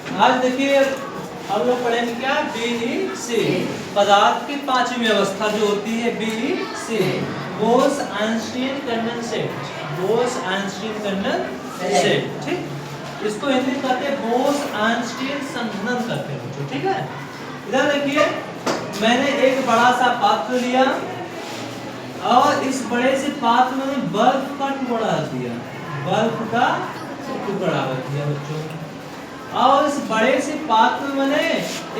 आज देखिए हम लोग पढ़ेंगे क्या BEC पदार्थ की पांचवी अवस्था जो होती है BEC Bose Einstein condensate. Bose Einstein condensate, ठीक। इसको हिंदी में कहते हैं बोस आइंस्टीन संघनन करते हैं बच्चों, ठीक है। इधर देखिए मैंने एक बड़ा सा पात्र लिया और इस बड़े से पात्र में बर्फ का टुकड़ा रख दिया, बर्फ का टुकड़ा रख दिया बच्चों। और इस बड़े से पात्र में मैंने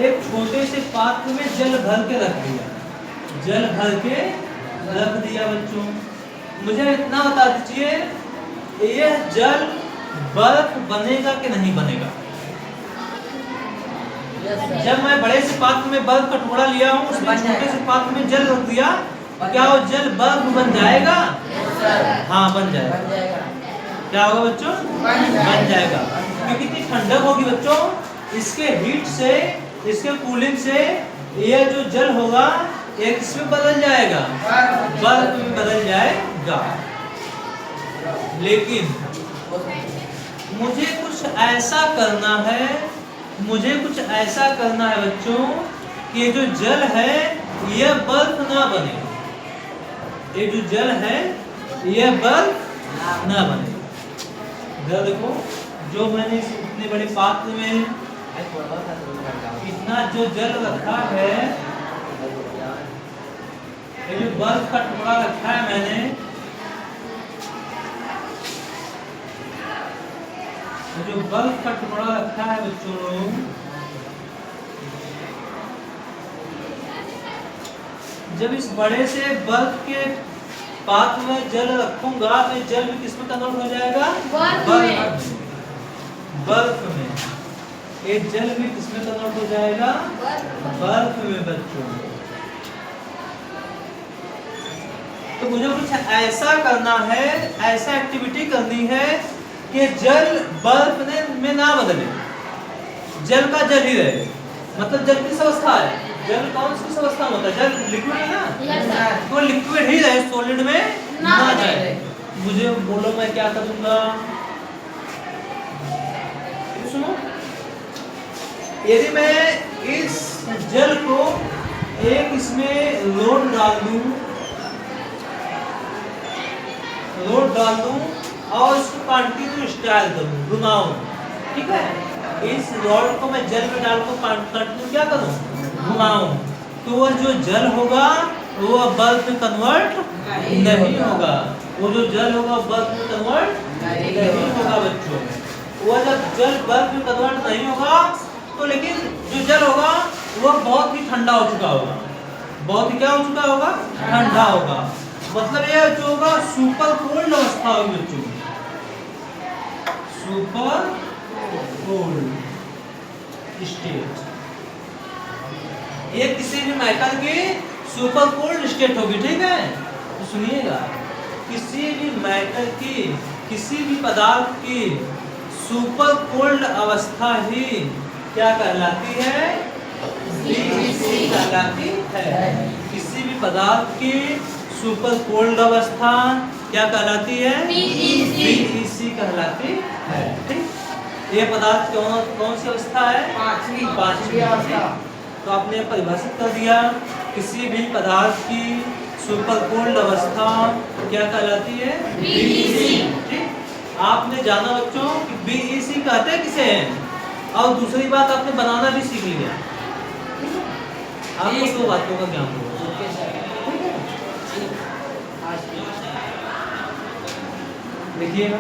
एक छोटे से पात्र में जल भर के रख दिया, जल भर के रख दिया बच्चों। मुझे इतना बता दीजिए यह जल बर्फ बनेगा कि नहीं बनेगा? जब मैं बड़े से पात्र में बर्फ का टुकड़ा लिया हूँ उसमें छोटे से पात्र में जल रख दिया, क्या वो जल बर्फ बन जाएगा? हाँ बन जाएगा। क्या होगा बच्चों? बन जाएगा, क्योंकि कितनी ठंडक होगी बच्चों, इसके हीट से, इसके कूलिंग से यह जो जल होगा एक इसमें बदल जाएगा, बर्फ में बदल जाएगा। लेकिन मुझे कुछ ऐसा करना है, मुझे कुछ ऐसा करना है बच्चों कि जो जल है यह बर्फ ना बने, ये जो जल है यह बर्फ ना बने। इधर देखो जो मैंने इतने बड़े पात्र में इतना जो जल रखा है, ये जो बर्फ का टुकड़ा रखा है मैंने, ये जो बर्फ का टुकड़ा रखा है बच्चों, जब इस बड़े से बर्फ के पात्र में जल रखूंगा तो जल भी किसमें कन्वर्ट हो जाएगा? बर्फ में। ये जल भी किसमें कन्वर्ट हो जाएगा? बर्फ में बच्चों। तो मुझे कुछ ऐसा करना है, ऐसा एक्टिविटी करनी है कि जल बर्फ में ना बदले, जल का जल ही रहे। मतलब जल किस अवस्था है? जल कौन सी अवस्था में होता है? जल लिक्विड है ना, तो लिक्विड ही रहे, सॉलिड में ना जाए। मुझे बोलो मैं क्या करूंगा? सुनो, यदि मैं इस जल को एक इसमें लोड डाल दूं, लोड डाल दूं और इसको कंटिन्यू स्टाइल करूं, घुमाऊं, ठीक है। इस रॉड को मैं जल में डालकर कंटिन्यू क्या करूं? घुमाऊं, तो वो जो जल होगा वो बर्फ में कन्वर्ट नहीं होगा, वो जो जल होगा बर्फ में कन्वर्ट नहीं होगा बच्चों। वो जब जल बर्फ में कन्वर्ट नहीं होगा तो लेकिन जो जल होगा वो बहुत ही ठंडा हो चुका होगा, बहुत ही क्या हो चुका होगा? ठंडा होगा। मतलब ये जो होगा सुपर कोल्ड अवस्था होगी बच्चों, सुपर कोल्ड स्टेट। ये किसी भी मेटल की सुपर कोल्ड स्टेट होगी, ठीक है। तो सुनिएगा, किसी भी मेटल की, किसी भी पदार्थ की सुपर कोल्ड अवस्था ही क्या कहलाती है? BEC कहलाती है। किसी भी पदार्थ की सुपर कोल्ड अवस्था क्या कहलाती है? BEC कहलाती है, ठीक। ये पदार्थ कौन सी अवस्था है? पांचवी अवस्था। तो आपने परिभाषित कर दिया, किसी भी पदार्थ की सुपर कोल्ड अवस्था क्या कहलाती है? BEC, ठीक। आपने जाना बच्चों कि BEC कहते किसे हैं, और दूसरी बात आपने बनाना भी सीख लिया, आपको दो बातों का ज्ञान होगा। देखिएगा